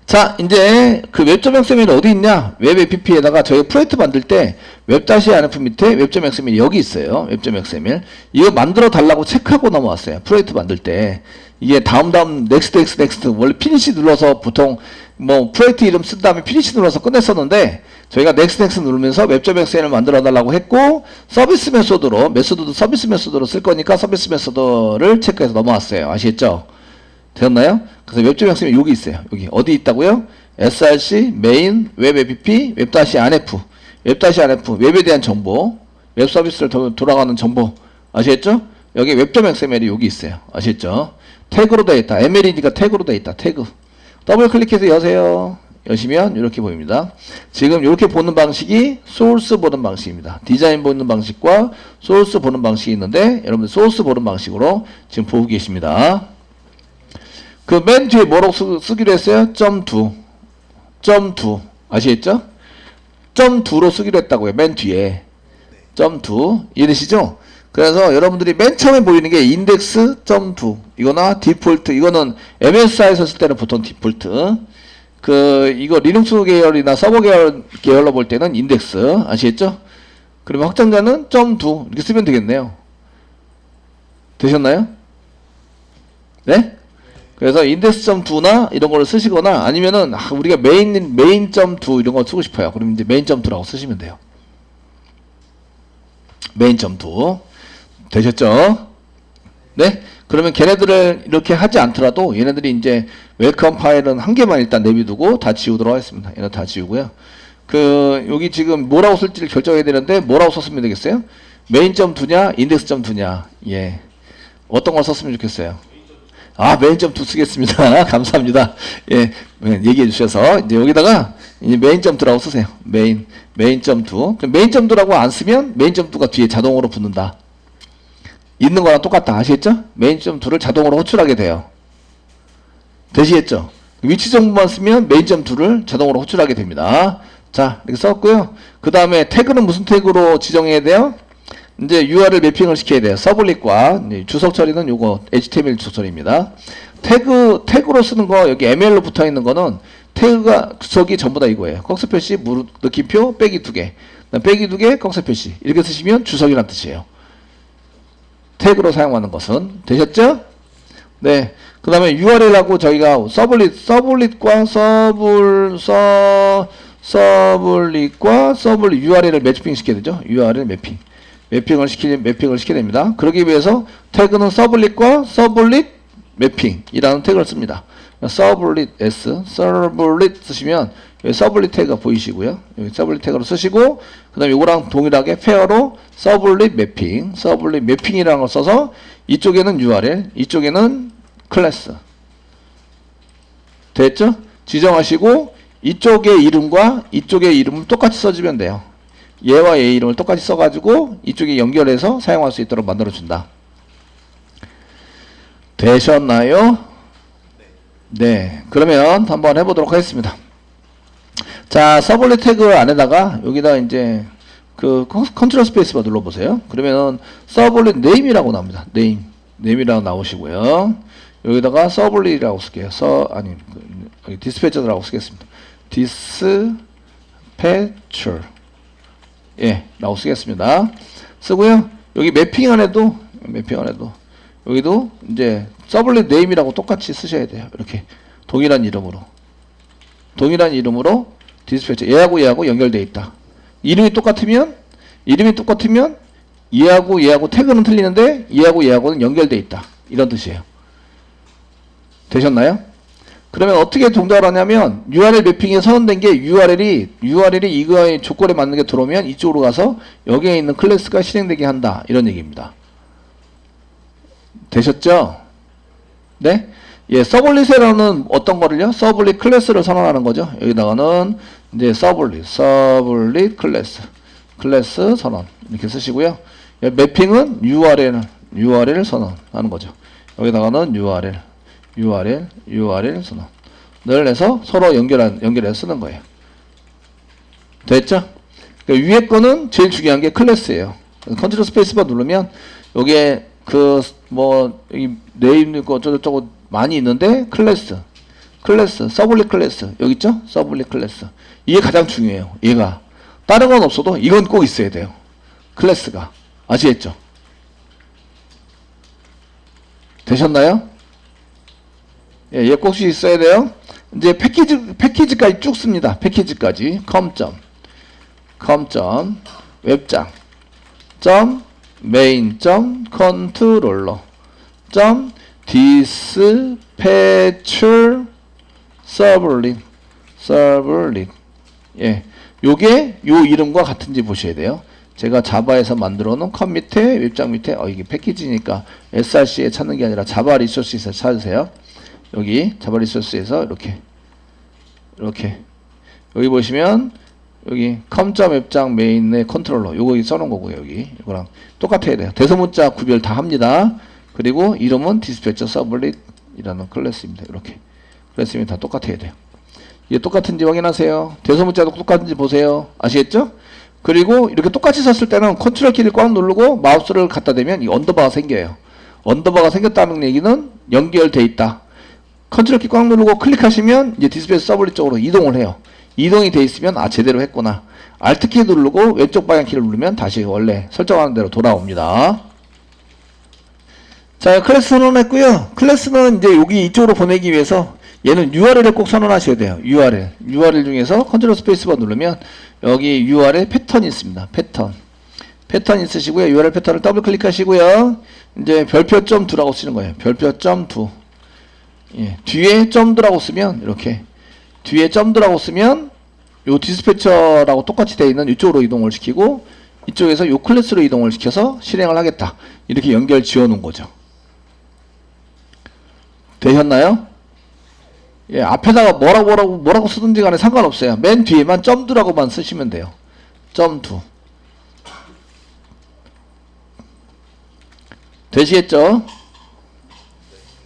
자, 이제 그 웹.엑스엠엘이 어디 있냐? 웹 APP에다가 저희 프로젝트 만들 때 웹-INF 밑에 웹.엑스엠엘이 여기 있어요. 웹.엑스엠엘. 이거 만들어 달라고 체크하고 넘어왔어요. 프로젝트 만들 때. 이게 다음 넥스트 원래 피니시 눌러서 보통 뭐 프로젝트 이름 쓴 다음에 피니시 눌러서 끝냈었는데 저희가 넥스트 누르면서 웹.엑스엠을 만들어 달라고 했고 서비스 메소드도 서비스 메소드로 쓸 거니까 서비스 메소드를 체크해서 넘어왔어요. 아시겠죠? 되었나요? 그래서 웹.엑스엠이 여기 있어요. 여기 어디 있다고요? src 메인 웹 app 웹-INF 웹-INF 웹에 대한 정보 웹 서비스를 돌아가는 정보 아시겠죠? 여기 웹.엑스엠엘이 여기 있어요. 아시겠죠? 태그로 되어 있다. ML이니까 태그로 되어 있다. 태그 더블 클릭해서 여세요. 여시면 이렇게 보입니다. 지금 이렇게 보는 방식이 소스 보는 방식입니다. 디자인 보는 방식과 소스 보는 방식이 있는데 여러분들 소스 보는 방식으로 지금 보고 계십니다. 그 맨 뒤에 뭐라고 쓰기로 했어요? .2 아시겠죠? .2로 쓰기로 했다고요. 맨 뒤에 .2 이해되시죠? 그래서 여러분들이 맨 처음에 보이는 게 index.2 이거나 디폴트 이거는 MSI에서 쓸 때는 보통 디폴트 이거 리눅스 계열이나 서버 계열로 볼 때는 인덱스 아시겠죠? 그러면 확장자는 .2 이렇게 쓰면 되겠네요. 되셨나요? 네? 그래서 index.2나 이런 거를 쓰시거나 아니면은 우리가 main.2 이런 거 쓰고 싶어요. 그러면 이제 main.2라고 쓰시면 돼요. main.2 되셨죠? 네? 그러면 걔네들을 이렇게 하지 않더라도 얘네들이 이제 웰컴 파일은 한 개만 일단 내비두고 다 지우도록 하겠습니다. 얘는 다 지우고요. 여기 지금 뭐라고 쓸지를 결정해야 되는데 뭐라고 썼으면 되겠어요? main.2냐 index.2냐 예. 어떤 걸 썼으면 좋겠어요? main.2 쓰겠습니다. 감사합니다. 예, 얘기해 주셔서 이제 여기다가 이제 main.2라고 쓰세요. main.2. main.2라고 안 쓰면 main.2가 뒤에 자동으로 붙는다. 있는 거랑 똑같다. 아시겠죠? main.2를 자동으로 호출하게 돼요. 되시겠죠? 위치 정보만 쓰면 main.2를 자동으로 호출하게 됩니다. 자, 이렇게 썼고요. 그 다음에 태그는 무슨 태그로 지정해야 돼요? 이제 URL 매핑을 시켜야 돼요. 서블릿과 주석 처리는 요거 HTML 주석 처리입니다. 태그로 쓰는 거 여기 ML로 붙어 있는 거는 태그가 주석이 전부 다 이거예요. 꺽쇠 표시, 느낌표, 빼기 2개. 빼기 2개, 꺽쇠 표시. 이렇게 쓰시면 주석이란 뜻이에요. 태그로 사용하는 것은 되셨죠? 네. 그 다음에 URL하고 저희가 서블릿과 서블릿 URL을 매핑 시켜야 되죠. URL 매핑을 시켜야 됩니다. 그러기 위해서 태그는 서블릿과 서블릿 매핑이라는 태그를 씁니다. 서블릿 쓰시면 여기 서블릿 태그가 보이시고요. 여기 서블릿 태그로 쓰시고 그 다음에 이거랑 동일하게 페어로 서블릿 매핑이라는 걸 써서 이쪽에는 URL, 이쪽에는 클래스 됐죠? 지정하시고 이쪽의 이름과 이쪽의 이름을 똑같이 써주면 돼요. 얘와 얘 이름을 똑같이 써가지고 이쪽에 연결해서 사용할 수 있도록 만들어준다. 되셨나요? 네. 그러면 한번 해보도록 하겠습니다. 자, 서블릿 태그 안에다가 여기다 이제 컨트롤 스페이스바 눌러보세요. 그러면은 서블릿 네임이라고 나옵니다. 네임이라고 나오시고요. 여기다가 서블릿이라고 쓸게요. 디스패처라고 쓰겠습니다. 디스패처 예, 라고 쓰겠습니다. 쓰고요. 여기 매핑 안에도 여기도 이제 서블릿 네임이라고 똑같이 쓰셔야 돼요. 이렇게 동일한 이름으로 디스패처 얘하고 연결되어 있다. 이름이 똑같으면 얘하고 태그는 틀리는데 얘하고는 연결되어 있다. 이런 뜻이에요. 되셨나요? 그러면 어떻게 동작을 하냐면 URL 매핑에 선언된 게 URL이 이거의 조건에 맞는 게 들어오면 이쪽으로 가서 여기에 있는 클래스가 실행되게 한다. 이런 얘기입니다. 되셨죠? 네? 예, 서블릿에서는 어떤 거를요? 서블릿 클래스를 선언하는 거죠. 여기다가는 이제 서블릿 클래스 선언 이렇게 쓰시고요. 매핑은 URL 선언하는 거죠. 여기다가는 URL 선언을 해서 서로 연결해서 쓰는 거예요. 됐죠? 그러니까 위에 거는 제일 중요한 게 클래스예요. 컨트롤 스페이스바 누르면 여기에 여기 네임 있고 어쩌고저쩌고 많이 있는데 클래스 클래스, 서블릿 클래스. 여기 있죠? 서블릿 클래스. 이게 가장 중요해요. 얘가. 다른 건 없어도 이건 꼭 있어야 돼요. 클래스가. 아시겠죠? 되셨나요? 예, 얘 꼭 있어야 돼요. 이제 패키지까지 쭉 씁니다. 패키지까지. com. 웹장. main. controller. dispatcher servlet. 예. 요게 요 이름과 같은지 보셔야 돼요. 제가 자바에서 만들어 놓은 컴 밑에 웹장 밑에 이게 패키지니까 src에 찾는 게 아니라 자바 리소스에서 찾으세요. 여기 자바 리소스에서 이렇게 여기 보시면 여기 컴.웹장 메인의 컨트롤러 요거 써놓은 거고요. 여기 이거랑 똑같아야 돼요. 대소문자 구별 다 합니다. 그리고 이름은 디스패처 서블릿이라는 클래스입니다. 이렇게 클래스면 다 똑같아야 돼요. 이게 똑같은지 확인하세요. 대소문자도 똑같은지 보세요. 아시겠죠? 그리고 이렇게 똑같이 썼을 때는 컨트롤 키를 꽉 누르고 마우스를 갖다 대면 이 언더바가 생겨요. 언더바가 생겼다는 얘기는 연결돼 있다. 컨트롤 키 꽉 누르고 클릭하시면 이제 디스패처 서블릿 쪽으로 이동을 해요. 이동이 돼 있으면 제대로 했구나. 알트 키 누르고 왼쪽 방향 키를 누르면 다시 원래 설정하는 대로 돌아옵니다. 자, 클래스 선언했고요. 클래스는 이제 여기 이쪽으로 보내기 위해서 얘는 URL을 꼭 선언하셔야 돼요. URL 중에서 컨트롤 스페이스바 누르면 여기 URL 패턴이 있습니다. 패턴 있으시고요. URL 패턴을 더블 클릭하시고요. 이제 별표 .2라고 쓰는 거예요. 별표 .2. 예, 뒤에 .2라고 쓰면 이렇게 뒤에 .2라고 쓰면 요 디스패처라고 똑같이 되어 있는 이쪽으로 이동을 시키고 이쪽에서 요 클래스로 이동을 시켜서 실행을 하겠다. 이렇게 연결 지어 놓은 거죠. 되셨나요? 예, 앞에다가 뭐라고 쓰든지 간에 상관없어요. 맨 뒤에만 .2라고만 쓰시면 돼요. .2. 되시겠죠?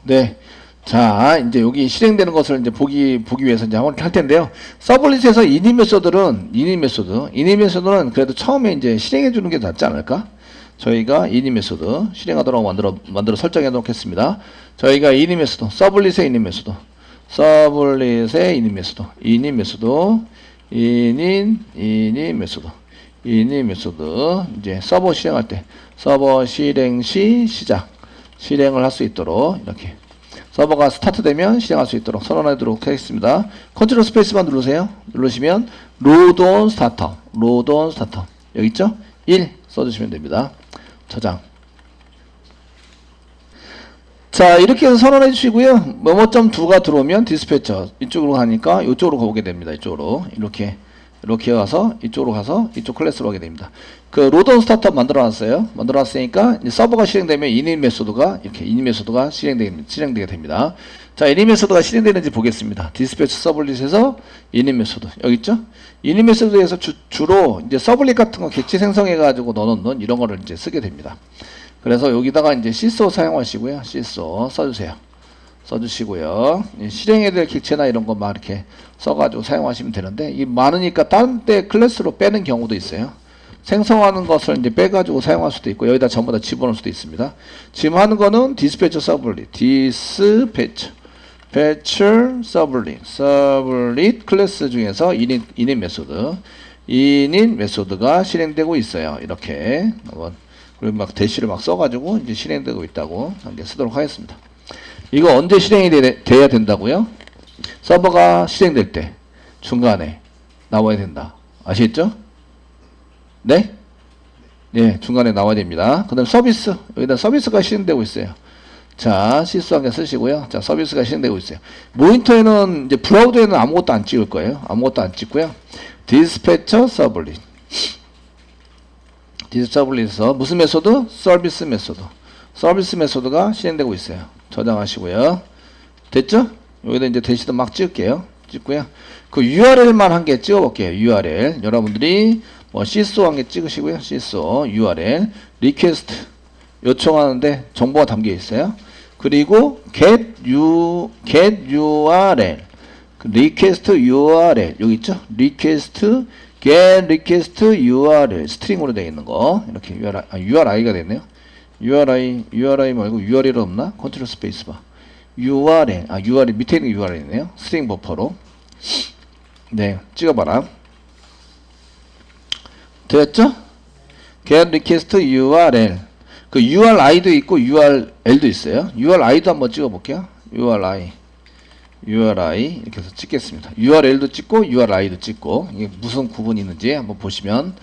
네. 자, 이제 여기 실행되는 것을 이제 보기 위해서 이제 한번 할 텐데요. 서블릿에서 이니 메소드는 그래도 처음에 이제 실행해 주는 게 낫지 않을까? 저희가 이니 메소드 실행하도록 만들어 설정해 놓겠습니다. 저희가 이니 메소드, 서블릿의 이니 메소드, 이니 메소드 이제 서버 실행할 때 서버 실행 시 실행을 할 수 있도록 이렇게 서버가 스타트 되면 실행할 수 있도록 선언하도록 하겠습니다. 컨트롤 스페이스만 누르세요. 누르시면 로드 온 스타터 여기 있죠? 1 써주시면 됩니다. 저장. 자, 이렇게 해서 선언해 주시고요. 뭐뭐.2가 들어오면 디스패처 이쪽으로 가니까 이쪽으로 가보게 됩니다. 이쪽으로 이렇게 가서 이쪽으로 가서 이쪽 클래스로 하게 됩니다. 그 로드온 스타트업 만들어놨어요. 만들어놨으니까 서버가 실행되면 이닛 메소드가 실행되게 됩니다. 자, 이닛 메소드가 실행되는지 보겠습니다. 디스패치 서블릿에서 이닛 메소드 여기 있죠? 이닛 메소드에서 주로 이제 서블릿 같은 거 객체 생성해가지고 넣어놓는 이런 거를 이제 쓰게 됩니다. 그래서 여기다가 이제 시소 사용하시고요. 시소 써주시고요. 실행해야 될 객체나 이런 거 막 이렇게 써가지고 사용하시면 되는데, 이 많으니까 다른 데 클래스로 빼는 경우도 있어요. 생성하는 것을 이제 빼가지고 사용할 수도 있고, 여기다 전부 다 집어넣을 수도 있습니다. 지금 하는 거는 디스패처 서블릿, 서블릿 클래스 중에서 이닛 메소드가 실행되고 있어요. 이렇게 그리고 막 대시를 막 써가지고 이제 실행되고 있다고 한개 쓰도록 하겠습니다. 이거 언제 실행이 돼야 된다고요? 서버가 실행될 때 중간에 나와야 된다. 아시겠죠? 네? 네, 중간에 나와야 됩니다. 그 다음 서비스, 여기다 서비스가 실행되고 있어요. 자, 시스 한 개 쓰시고요. 자, 서비스가 실행되고 있어요. 모니터에는 이제 브라우저에는 아무것도 안 찍을 거예요. 아무것도 안 찍고요. 디스패처 서블릿에서 무슨 메소드? 서비스 메소드가 실행되고 있어요. 저장하시고요. 됐죠? 여기다 이제 대시도 막 찍을게요. 찍고요. 그 URL만 한 개 찍어볼게요. URL. 여러분들이 뭐 시소 한 개 찍으시고요. 시소 URL 리퀘스트 요청하는데 정보가 담겨 있어요. 그리고 get URL 리퀘스트 URL 여기 있죠? get URL 스트링으로 되어 있는 거 이렇게 URI가 됐네요. URI 말고 URL 없나? 컨트롤 스페이스 바 URL, URL 밑에 있는 URL이네요. 스트링 버퍼로. 네, 찍어봐라. 되었죠? get request URL. 그 URI도 있고 URL도 있어요. URI도 한번 찍어볼게요. URI 이렇게 해서 찍겠습니다. URL도 찍고 URI도 찍고 이게 무슨 구분이 있는지 한번 보시면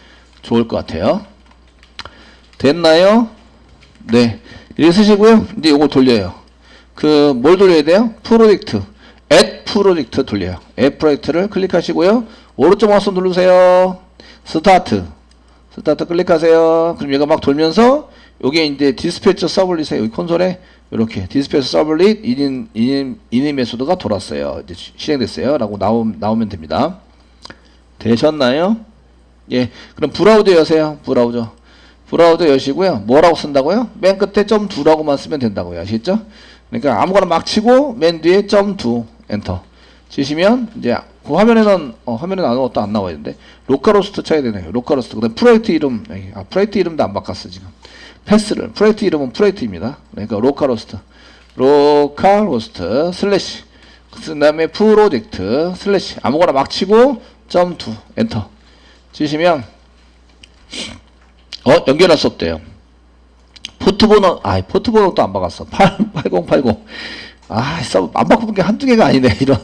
좋을 것 같아요. 됐나요? 네, 이렇게 쓰시고요. 이제 이걸 돌려요. 그 뭘 돌려야 돼요? 프로젝트 add 프로젝트 돌려요. add 프로젝트를 클릭하시고요. 오른쪽 마우스 누르세요. 스타트 클릭하세요. 그럼 얘가 막 돌면서 요게 이제 디스패처 서블릿에 여기 콘솔에 이렇게 디스패처 서블릿 이니 메소드가 돌았어요. 이제 실행됐어요. 라고 나오면 됩니다. 되셨나요? 예. 그럼 브라우저 여세요. 브라우저 여시고요. 뭐라고 쓴다고요? 맨 끝에 .2라고만 쓰면 된다고요. 아시겠죠? 그러니까 아무거나 막 치고 맨 뒤에 .2 엔터 치시면 이제 그 화면에는 아무것도 안 나와야 되는데 로컬호스트 쳐야 되네요. 로컬호스트. 그다음 프로젝트 이름. 프로젝트 이름도 안 바꿨어 지금. 패스를 프로젝트 이름은 프로젝트입니다. 그러니까 로컬호스트 슬래시 그 다음에 프로젝트 슬래시 아무거나 막 치고 .2 엔터 치시면 연결할 수 없대요. 포트번호도 안 바꿨어. 8080 안 바꾼 게 한두 개가 아니네. 이런.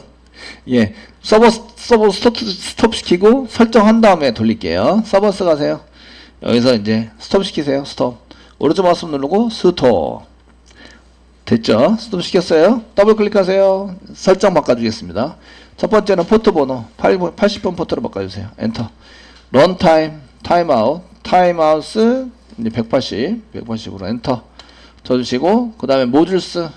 예. 서버 스톱 시키고 설정한 다음에 돌릴게요. 서버스 가세요. 여기서 이제 스톱 시키세요. 스톱. 오른쪽 마우스 누르고 스톱. 됐죠? 스톱 시켰어요. 더블 클릭하세요. 설정 바꿔주겠습니다. 첫 번째는 포트 번호 80번 포트로 바꿔주세요. 엔터. 런타임, 타임아웃 이제 180으로 엔터 쳐주시고 그 다음에 모듈스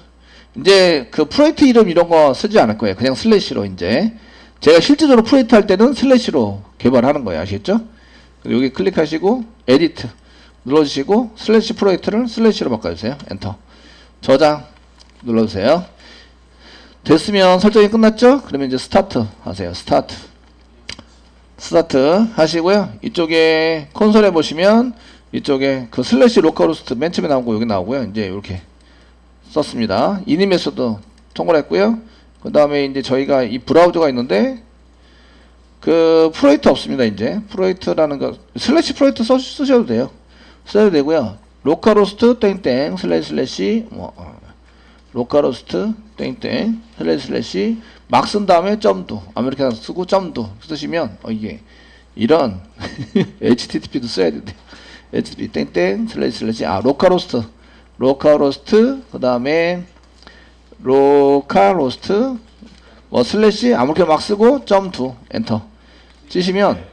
이제 그 프로젝트 이름 이런 거 쓰지 않을 거예요. 그냥 슬래시로 이제 제가 실제적으로 프로젝트 할 때는 슬래시로 개발하는 거예요. 아시겠죠? 여기 클릭하시고 에디트 눌러주시고 슬래시 프로젝트를 슬래시로 바꿔주세요. 엔터 저장 눌러주세요. 됐으면 설정이 끝났죠? 그러면 이제 스타트 하세요. 스타트 하시고요. 이쪽에 콘솔에 보시면 이쪽에 그 슬래시 로컬호스트 맨 처음에 나오고 여기 나오고요. 이제 이렇게 썼습니다. 이니 메소드 통과를 했고요. 그 다음에 이제 저희가 이 브라우저가 있는데 그 프로젝트 없습니다. 이제 프로젝트라는 거 슬래시 프로젝트 쓰셔도 돼요. 써도 되고요. 로컬호스트 땡땡 슬래시 로컬호스트 땡땡 슬래시 막 쓴 다음에 .2 아메리카노 쓰고 .2 쓰시면 이게 이런 HTTP도 써야 된대요. HTTP 땡땡 슬래시 로컬호스트 그 다음에 로컬호스트 슬래시 아무렇게나 막 쓰고 .2 엔터 치시면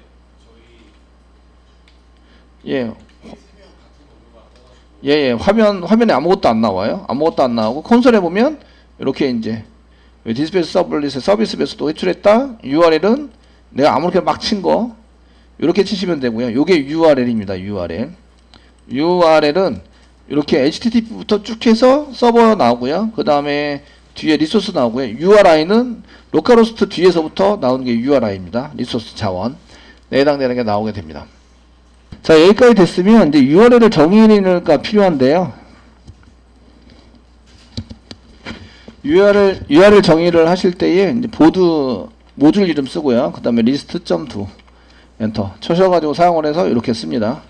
화면에 아무것도 안 나와요. 아무것도 안 나오고 콘솔에 보면 이렇게 이제 디스플레이 서블릿에 서비스 메소드 호출했다. URL은 내가 아무렇게나 막 친 거 이렇게 치시면 되고요. 요게 URL입니다. URL은 이렇게 HTTP부터 쭉 해서 서버 나오고요. 그 다음에 뒤에 리소스 나오고요. URI는 로컬호스트 뒤에서부터 나오는 게 URI입니다. 리소스 자원 해당되는 게 나오게 됩니다. 자, 여기까지 됐으면 이제 URL을 정의가 필요한데요. URL 정의를 하실 때에 이제 보드 모듈 이름 쓰고요. 그 다음에 리스트.2 엔터 쳐셔가지고 사용을 해서 이렇게 씁니다.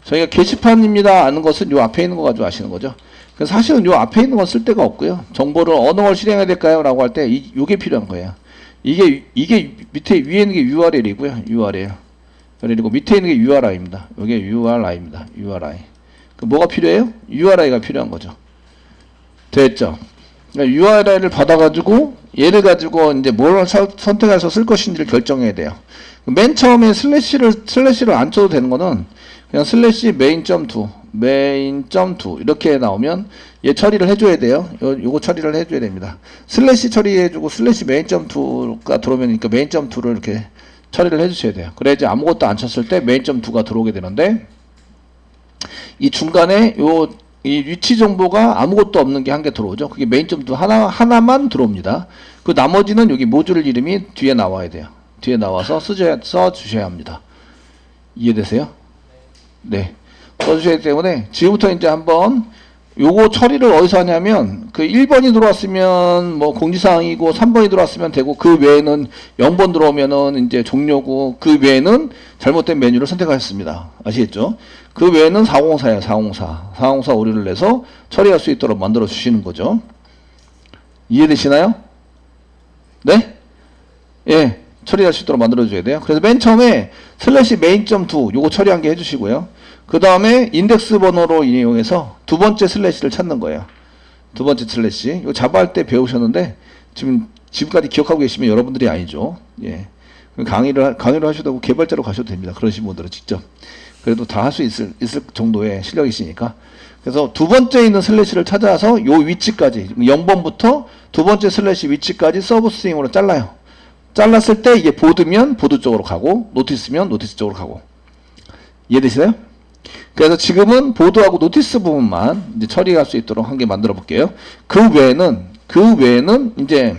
저희가 게시판입니다 하는 것은 요 앞에 있는 거 가지고 아시는 거죠. 그래서 사실은 요 앞에 있는 건 쓸 데가 없고요. 정보를 어느 걸 실행해야 될까요? 라고 할 때 요게 필요한 거예요. 이게 밑에 위에 있는 게 URL이고요. 그리고 밑에 있는 게 URI입니다. 요게 URI입니다. URI. 뭐가 필요해요? URI가 필요한 거죠. 됐죠? 그러니까 URI를 받아가지고 얘를 가지고 이제 뭘 선택해서 쓸 것인지를 결정해야 돼요. 맨 처음에 슬래시를 안 쳐도 되는 거는 그냥 슬래시 main.2 이렇게 나오면 얘 처리를 해줘야 돼요. 요거 처리를 해줘야 됩니다. 슬래시 처리해주고 슬래시 main.2가 들어오면 그러니까 main.2를 이렇게 처리를 해주셔야 돼요. 그래야지 아무것도 안 쳤을 때 main.2가 들어오게 되는데 이 중간에 이 위치 정보가 아무것도 없는 게 한 개 들어오죠. 그게 main.2 하나만 들어옵니다. 그 나머지는 여기 모듈 이름이 뒤에 나와야 돼요. 뒤에 나와서 써주셔야 합니다. 이해되세요? 네. 써주셔야 되기 때문에 지금부터 이제 한번 요거 처리를 어디서 하냐면 그 1번이 들어왔으면 뭐 공지사항이고 3번이 들어왔으면 되고 그 외에는 0번 들어오면은 이제 종료고 그 외에는 잘못된 메뉴를 선택하셨습니다. 아시겠죠? 그 외에는 404예요. 404. 404 오류를 내서 처리할 수 있도록 만들어 주시는 거죠. 이해되시나요? 네? 예. 처리할 수 있도록 만들어 줘야 돼요. 그래서 맨 처음에 슬래시 main.2 요거 처리한 게 해주시고요. 그 다음에 인덱스 번호로 이용해서 두 번째 슬래시를 찾는 거예요. 두 번째 슬래시. 이거 자바 할 때 배우셨는데 지금까지 기억하고 계시면 여러분들이 아니죠. 예. 강의를 하셔도 되고 개발자로 가셔도 됩니다. 그러신 분들은 직접. 그래도 다 할 수 있을 정도의 실력이시니까. 그래서 두 번째 있는 슬래시를 찾아서 요 위치까지 0번부터 두 번째 슬래시 위치까지 서브 스트링으로 잘라요. 잘랐을 때 이게 보드면 보드 쪽으로 가고 노티스면 노티스 쪽으로 가고. 이해되시나요? 그래서 지금은 보드하고 노티스 부분만 이제 처리할 수 있도록 한 개 만들어 볼게요. 그 외에는 이제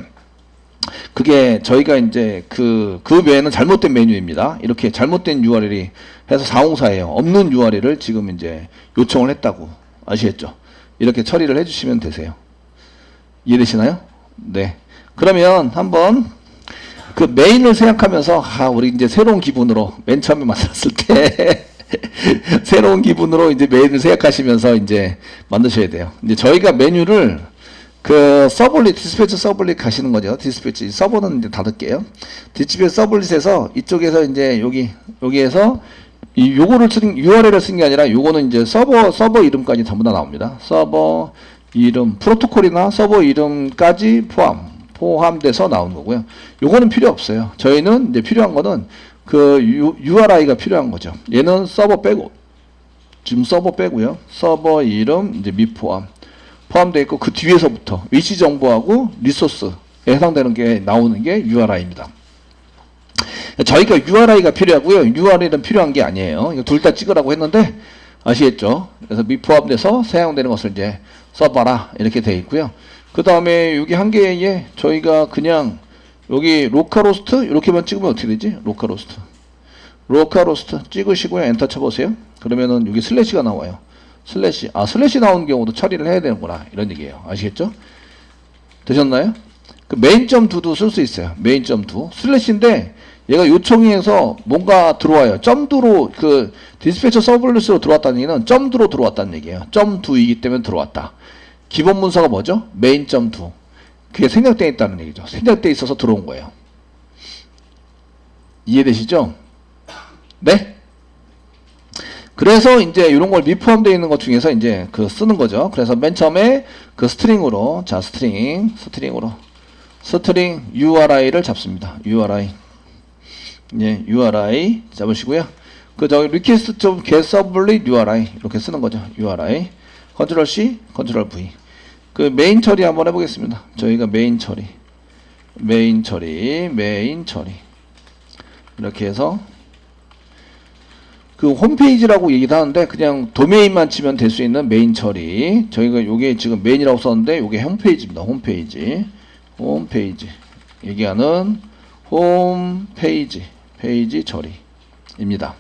그게 저희가 이제 그 외에는 잘못된 메뉴입니다. 이렇게 잘못된 URL이 해서 404예요. 없는 URL을 지금 이제 요청을 했다고 아시겠죠? 이렇게 처리를 해주시면 되세요. 이해되시나요? 네. 그러면 한번 그 메인을 생각하면서 우리 이제 새로운 기분으로 맨 처음에 만났을 때 새로운 기분으로 이제 메인을 생각하시면서 이제 만드셔야 돼요. 이제 저희가 메뉴를 그 서블릿, 디스패치 서블릿 가시는 거죠. 디스패치 서버는 이제 닫을게요. 디스패치 서블릿에서 이쪽에서 이제 여기에서 요거를 쓴 URL을 쓴 게 아니라 요거는 이제 서버 이름까지 전부 다 나옵니다. 서버 이름, 프로토콜이나 서버 이름까지 포함돼서 나오는 거고요. 요거는 필요 없어요. 저희는 이제 필요한 거는 그 URI가 필요한 거죠. 얘는 서버 빼고 지금 서버 빼고요. 서버 이름 이제 포함되어 있고 그 뒤에서부터 위치 정보하고 리소스에 해당되는 게 나오는 게 URI입니다. 저희가 URI가 필요하고요. URL은 필요한 게 아니에요. 둘 다 찍으라고 했는데 아시겠죠? 그래서 미포함돼서 사용되는 것을 이제 써봐라 이렇게 되어 있고요. 그 다음에 여기 한 개에 저희가 그냥 여기 로컬호스트 이렇게만 찍으면 어떻게 되지? 로컬호스트 찍으시고요. 엔터 쳐보세요. 그러면은 여기 슬래시가 나와요. 슬래시 나오는 경우도 처리를 해야 되는구나 이런 얘기예요. 아시겠죠? 되셨나요? 그 main.2도 쓸 수 있어요. main.2 슬래시인데 얘가 요청해서 뭔가 들어와요. 점두로 그 디스패처 서블릿으로 들어왔다는 얘기는 점두로 들어왔다는 얘기예요. 점2이기 때문에 들어왔다. 기본 문서가 뭐죠? main.2 그게 생략되어 있다는 얘기죠. 생략되어 있어서 들어온 거예요. 이해되시죠? 네? 그래서 이제 이런 걸 미포함되어 있는 것 중에서 이제 그 쓰는 거죠. 그래서 맨 처음에 그 스트링으로 스트링 URI를 잡습니다. URI 잡으시고요. 그 저기 request 좀 get sublet URI 이렇게 쓰는 거죠. URI 컨트롤 C, 컨트롤 V. 그 메인 처리 한번 해보겠습니다. 저희가 메인 처리 이렇게 해서 그 홈페이지라고 얘기도 하는데 그냥 도메인만 치면 될 수 있는 메인 처리. 저희가 요게 지금 메인이라고 썼는데 요게 홈페이지입니다. 홈페이지 얘기하는 페이지 처리입니다.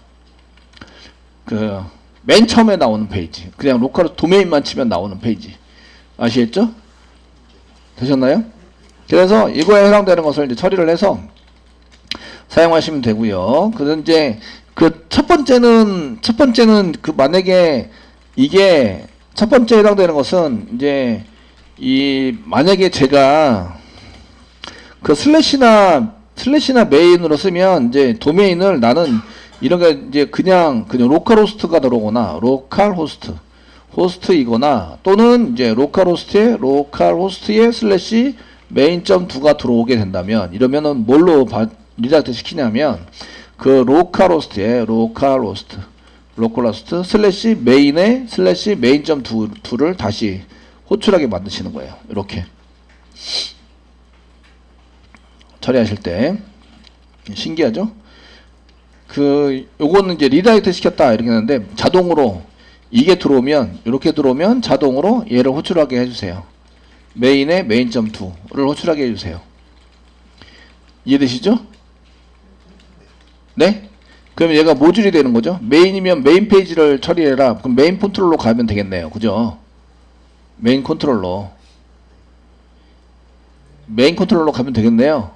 그 맨 처음에 나오는 페이지 그냥 로컬 도메인만 치면 나오는 페이지 아시겠죠? 되셨나요? 그래서 이거에 해당되는 것을 이제 처리를 해서 사용하시면 되고요. 그래서 이제 그 첫 번째는 그 만약에 이게 첫 번째 해당되는 것은 이제 만약에 제가 그 슬래시나 메인으로 쓰면 이제 도메인을 나는 이런 게 이제 그냥 로컬 호스트가 들어오거나 로컬 호스트이거나 또는 이제 로컬 호스트에 슬래시 main.2가 들어오게 된다면 이러면은 뭘로 리다이렉트 시키냐면 그 로컬 호스트 슬래시 메인에 슬래시 main.2를 다시 호출하게 만드시는 거예요. 이렇게 처리하실 때 신기하죠? 요거는 이제 리다이렉트 시켰다 이렇게 하는데 자동으로 이게 들어오면 이렇게 들어오면 자동으로 얘를 호출하게 해주세요. 메인에 main.2를 호출하게 해주세요. 이해되시죠? 네? 그럼 얘가 모듈이 되는 거죠. 메인이면 메인 페이지를 처리해라. 그럼 메인 폰트롤로 가면 되겠네요. 그죠? 메인 컨트롤러 가면 되겠네요.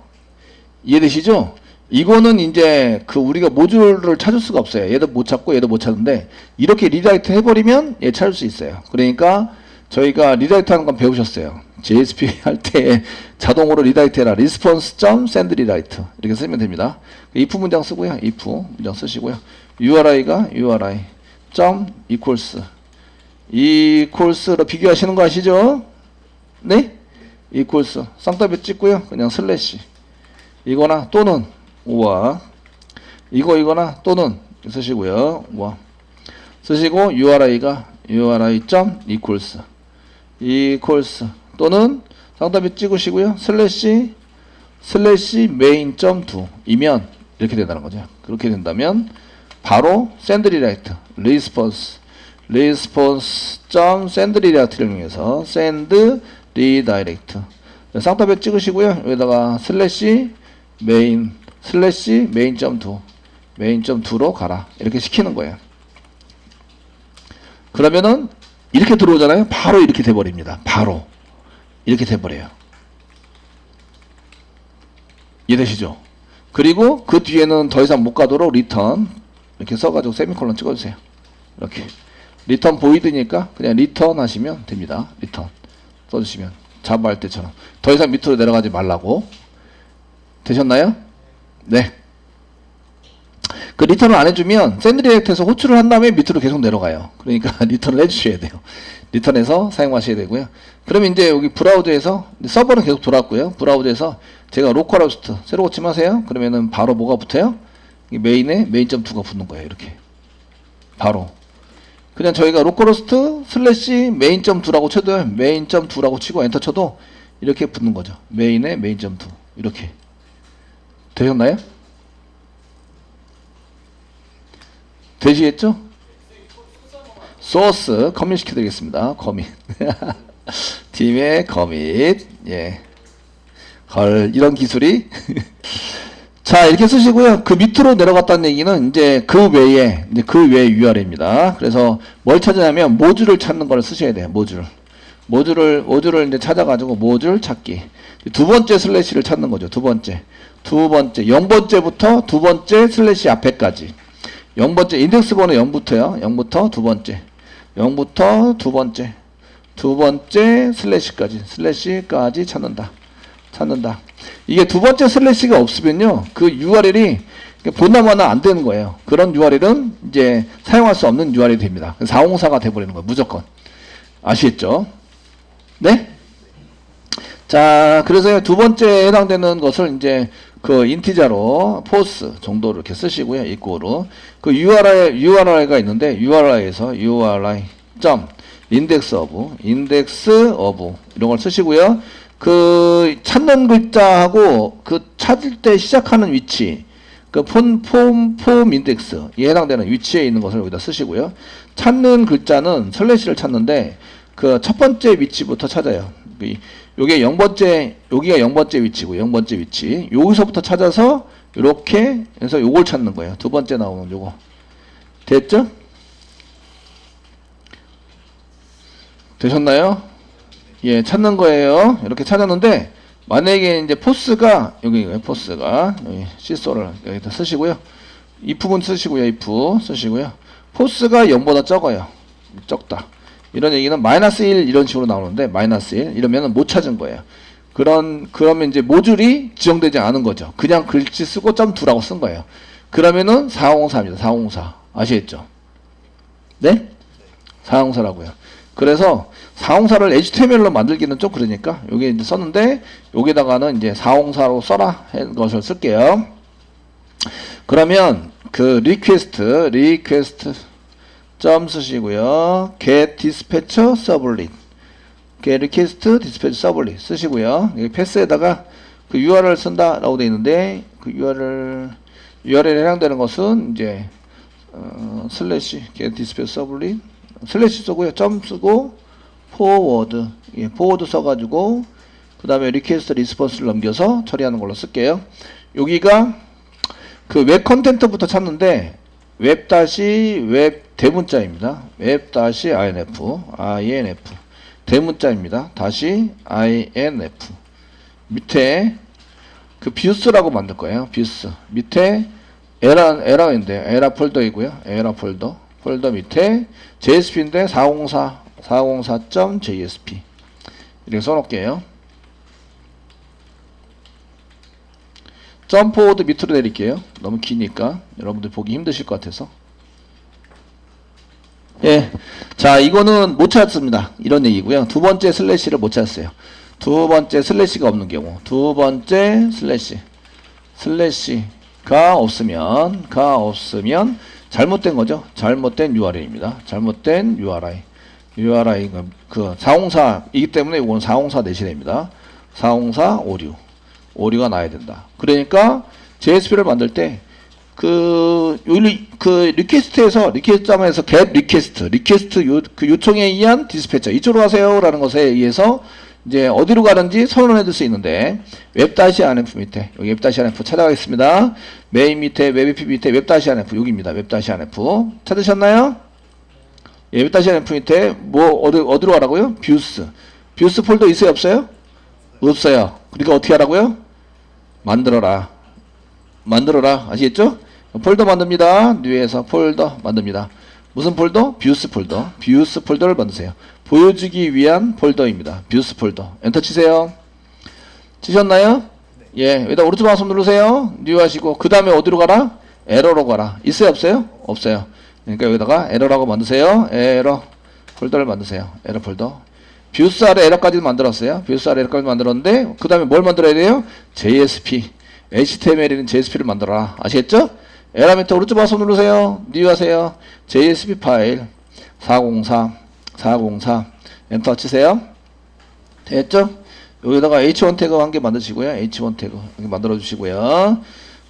이해되시죠? 이거는 이제 그 우리가 모듈을 찾을 수가 없어요. 얘도 못 찾고 얘도 못 찾는데 이렇게 리다이렉트 해버리면 얘 찾을 수 있어요. 그러니까 저희가 리다이렉트 하는 건 배우셨어요. JSP 할 때 자동으로 리다이렉트 해라. response.send 리다이렉트 이렇게 쓰면 됩니다. if 문장 쓰고요. if 문장 쓰시고요. URI가 URI equals equals로 비교하시는 거 아시죠? 네? equals 쌍따비 찍고요. 그냥 슬래시 이거나 또는 우와 이거나 또는 쓰시고요. 우와 쓰시고 URI가 URI.equals 또는 쌍따비 찍으시고요. 슬래시 main.do 이면 이렇게 된다는 거죠. 그렇게 된다면 바로 send redirect response.send redirect를 이용해서 send redirect 쌍따비 찍으시고요. 여기다가 슬래시 main.do로 가라 이렇게 시키는 거예요. 그러면은 이렇게 들어오잖아요. 바로 이렇게 돼버립니다. 바로 이렇게 돼버려요. 이해되시죠? 그리고 그 뒤에는 더 이상 못 가도록 return 이렇게 써가지고 세미콜론 찍어주세요. 이렇게 return void니까 그냥 return 하시면 됩니다. return 써주시면 자바 할 때처럼 더 이상 밑으로 내려가지 말라고. 되셨나요? 네. 그 리턴을 안 해주면 샌드리액트에서 호출을 한 다음에 밑으로 계속 내려가요. 그러니까 리턴을 해주셔야 돼요. 리턴해서 사용하셔야 되고요. 그러면 이제 여기 브라우저에서 서버는 계속 돌았고요. 브라우저에서 제가 로컬호스트 새로 고침하세요. 그러면은 바로 뭐가 붙어요? 메인에 main.2가 붙는 거예요. 이렇게 바로 그냥 저희가 로컬호스트 슬래시 main.2라고 쳐도 main.2라고 치고 엔터 쳐도 이렇게 붙는 거죠. 메인에 main.2 이렇게 되셨나요? 되시겠죠? 소스 커밋 시켜드리겠습니다. 커밋 팀의 커밋 예. 헐 이런 기술이 자 이렇게 쓰시고요. 그 밑으로 내려갔다는 얘기는 이제 그 외에 URL입니다. 그래서 뭘 찾으냐면 모듈을 찾는 걸 쓰셔야 돼요. 모듈을 이제 찾아가지고 모듈 찾기 두 번째 슬래시를 찾는 거죠. 두 번째 0번째부터 두 번째 슬래시 앞에까지 0번째 인덱스 번호 0부터요. 0부터 두 번째 0부터 두 번째 슬래시까지 찾는다. 이게 두 번째 슬래시가 없으면요. 그 URL이 보나마나 안 되는 거예요. 그런 URL은 이제 사용할 수 없는 URL이 됩니다. 404가 돼버리는 거예요. 무조건. 아시겠죠? 네? 자, 그래서 두 번째에 해당되는 것을 이제 그 인티저로 포스 정도로 이렇게 쓰시고요. 이꼬로 그 URI가 있는데 URI에서 URI 점 index of 이런 걸 쓰시고요. 그 찾는 글자하고 그 찾을 때 시작하는 위치 그 폼 인덱스에 해당되는 위치에 있는 것을 여기다 쓰시고요. 찾는 글자는 슬래시를 찾는데 그 첫 번째 위치부터 찾아요. 요게 0번째, 여기가 0번째 위치고 0번째 위치. 여기서부터 찾아서 이렇게 해서 요걸 찾는 거예요. 두 번째 나오는 요거. 됐죠? 되셨나요? 예, 찾는 거예요. 이렇게 찾았는데 만약에 이제 포스가 여기 시소를 여기다 쓰시고요. if분 쓰시고요. if 쓰시고요. 포스가 0보다 적어요. 적다. 이런 얘기는 -1 이런 식으로 나오는데 -1 이러면은 못 찾은 거예요. 그러면 이제 모듈이 지정되지 않은 거죠. 그냥 글씨 쓰고 .2라고 쓴 거예요. 그러면은 404입니다. 404 아시겠죠? 네? 404라고요. 그래서 404를 HTML로 만들기는 좀 그러니까 여기 이제 썼는데 여기다가는 이제 404로 써라 하는 것을 쓸게요. 그러면 그 리퀘스트 점 쓰시고요. get dispatcher servlet get request dispatcher servlet 쓰시고요. 여기 패스에다가 그 URL 쓴다라고 되어 있는데 그 URL에 해당되는 것은 이제 슬래시 get dispatcher servlet 슬래시 쓰고요. 점 쓰고 forward forward 써가지고 그 다음에 request response를 넘겨서 처리하는 걸로 쓸게요. 여기가 그 웹 컨텐트부터 찾는데 웹 대문자입니다. 웹-inf 대문자입니다. 다시 inf 밑에 그 뷰스라고 만들 거예요. 뷰스 밑에 에라인데 에라 폴더이고요. 에라 폴더 밑에 JSP인데 404.jsp 이렇게 써놓을게요. 점프보드 밑으로 내릴게요. 너무 기니까 여러분들 보기 힘드실 것 같아서. 예, 자 이거는 못 찾습니다. 이런 얘기고요. 두 번째 슬래시를 못 찾았어요. 두 번째 슬래시가 없는 경우, 두 번째 슬래시가 없으면 잘못된 거죠. 잘못된 URL입니다. 잘못된 URI 그 404이기 때문에 이건 404 대신입니다. 404 오류가 나야 된다. 그러니까 JSP를 만들 때 리퀘스트에서 리퀘스트함에서 get 리퀘스트 요청에 의한 디스패처 이쪽으로 가세요라는 것에 의해서 이제 어디로 가는지 선언해 줄 수 있는데 웹-rf 밑에 여기 웹-rf 찾아가겠습니다. 메인 밑에 웹API 밑에 웹-rf 여기입니다. 웹-rf 찾으셨나요? 예, 웹-rf 밑에 뭐 어디로 가라고요? 뷰스 폴더 있어요 없어요? 없어요. 그러니까 어떻게 하라고요? 만들어라 아시겠죠? 폴더 만듭니다. 뉴에서 폴더 만듭니다. 무슨 폴더? 뷰스 폴더를 만드세요. 보여주기 위한 폴더입니다. 뷰스 폴더. 엔터 치세요. 치셨나요? 예, 여기다 오른쪽 마우스 누르세요. 뉴 하시고 그 다음에 어디로 가라? 에러로 가라. 있어요 없어요? 없어요. 그러니까 여기다가 에러라고 만드세요. 에러 폴더를 만드세요. 에러 폴더. 뷰스 아래 에러까지 만들었어요. 뷰스 아래 에러까지 만들었는데 그 다음에 뭘 만들어야 돼요? JSP HTML이는 JSP를 만들어라. 아시겠죠? 에러 밑에 오른쪽 마우스 누르세요. 뉴 하세요. JSP 파일 404 엔터 치세요. 됐죠? 여기다가 H1 태그 한 개 만드시고요. H1 태그 한 개 만들어 주시고요.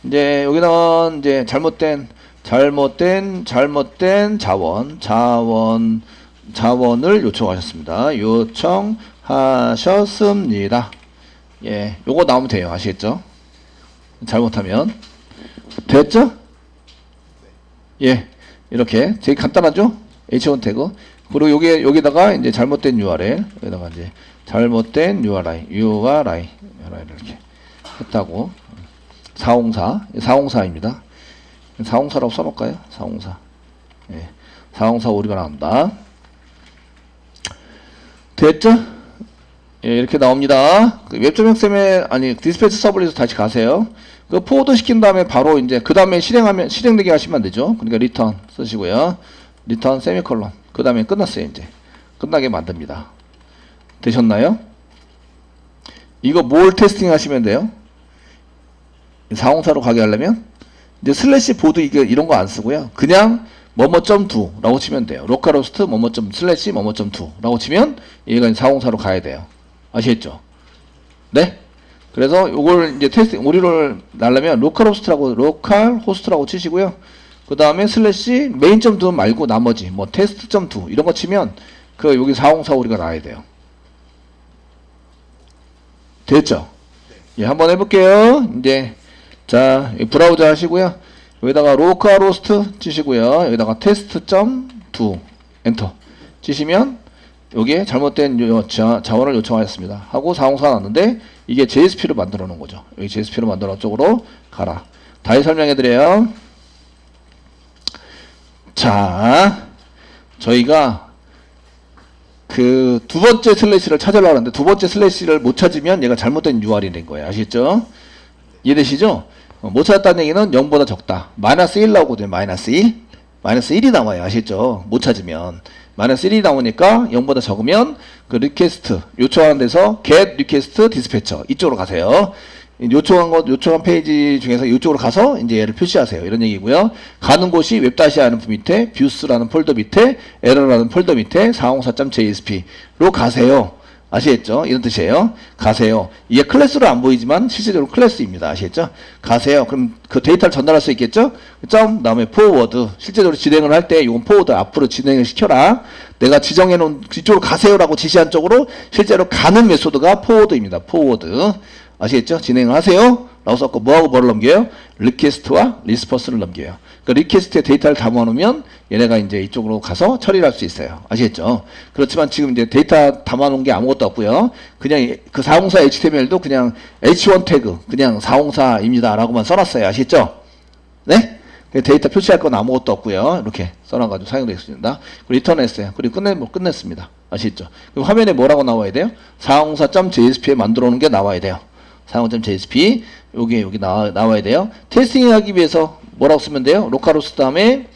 이제 여기다가 이제 잘못된 자원을 요청하셨습니다. 요청하셨습니다. 예, 요거 나오면 돼요. 아시겠죠? 잘못하면 됐죠? 예, 이렇게 되게 간단하죠? H1 태그. 그리고 여기다가 이제 잘못된 URL, 여기다가 이제 잘못된 URI 이렇게 했다고. 404입니다. 404라고 써볼까요? 404. 예, 404 오류가 나온다. 됐죠? 예, 이렇게 나옵니다. 웹.xml 디스패치 서블릿으로 다시 가세요. 그 포워드 시킨 다음에 바로 이제 그 다음에 실행되게 하시면 되죠. 그러니까 리턴 쓰시고요. 리턴 세미콜론. 그 다음에 끝났어요. 이제 끝나게 만듭니다. 되셨나요? 이거 뭘 테스팅 하시면 돼요? 404로 가게 하려면 이제 슬래시 보드 이런 거 안 쓰고요. 그냥 뭐뭐.2라고 치면 돼요. 로컬호스트 슬래시 뭐뭐.2라고 치면 얘가 404로 가야 돼요. 아시겠죠? 네? 그래서 요걸 이제 테스팅 오류를 날려면 로컬호스트라고 치시고요. 그 다음에 슬래시 메인.2 말고 나머지 뭐 테스트.2 이런 거 치면 여기 404 오류가 나야 돼요. 됐죠? 예, 한번 해볼게요. 이제 자, 브라우저 하시고요. 여기다가 로컬호스트 치시고요. 여기다가 테스트.2 엔터 치시면 여기에 잘못된 자원을 요청하였습니다. 하고 404 나왔는데 이게 JSP로 만들어 놓은 거죠. 여기 JSP로 만들어 놓은 쪽으로 가라. 다시 설명해 드려요. 자, 저희가 그 두 번째 슬래시를 찾으려고 하는데 두 번째 슬래시를 못 찾으면 얘가 잘못된 URL이 된 거예요. 아시겠죠? 이해되시죠? 못 찾았다는 얘기는 0보다 적다. 마이너스 1 나오거든요. 마이너스 1. 마이너스 1이 나와요. 아시겠죠? 못 찾으면. 마이너스 1이 나오니까 0보다 적으면 그 리퀘스트 요청하는 데서 get request dispatcher 이쪽으로 가세요. 요청한 페이지 중에서 이쪽으로 가서 이제 얘를 표시하세요. 이런 얘기고요. 가는 곳이 웹-rf 밑에 뷰스라는 폴더 밑에 에러라는 폴더 밑에 404.jsp로 가세요. 아시겠죠? 이런 뜻이에요. 가세요. 이게 클래스로 안 보이지만 실질적으로 클래스입니다. 아시겠죠? 가세요. 그럼 그 데이터를 전달할 수 있겠죠? 점 다음에 포워드. 실제적으로 진행을 할 때 이건 포워드 앞으로 진행을 시켜라. 내가 지정해 놓은 이쪽으로 가세요라고 지시한 쪽으로 실제로 가는 메소드가 포워드입니다. 포워드. 아시겠죠? 진행을 하세요. 라고 썼고 뭐하고 뭐를 넘겨요? 리퀘스트와 리스폰스를 넘겨요. 그러니까 리퀘스트에 데이터를 담아놓으면 얘네가 이제 이쪽으로 가서 처리를 할 수 있어요. 아시겠죠? 그렇지만 지금 이제 데이터 담아놓은 게 아무것도 없고요. 그냥 그 404 HTML도 그냥 H1 태그 그냥 404입니다 라고만 써놨어요. 아시겠죠? 네? 데이터 표시할 건 아무것도 없고요. 이렇게 써놔가지고 사용되겠습니다. 그리고 리턴했어요. 그리고 끝냈습니다. 아시겠죠? 그럼 화면에 뭐라고 나와야 돼요? 404.jsp에 만들어 놓은 게 나와야 돼요. 404.jsp 여기 나와야 돼요. 테스팅 하기 위해서 뭐라고 쓰면 돼요? 로컬호스트 다음에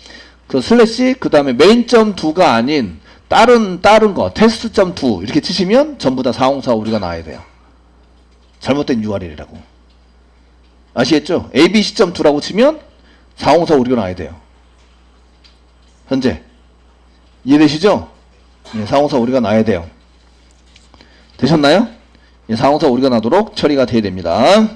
그 슬래시 그 다음에 main.2가 아닌 다른 거 test.2 이렇게 치시면 전부 다 404 우리가 나와야 돼요. 잘못된 URL이라고. 아시겠죠? abc.2라고 치면 404 우리가 나와야 돼요. 현재 이해되시죠? 예, 404 우리가 나와야 돼요. 되셨나요? 예, 404 우리가 나도록 처리가 돼야 됩니다.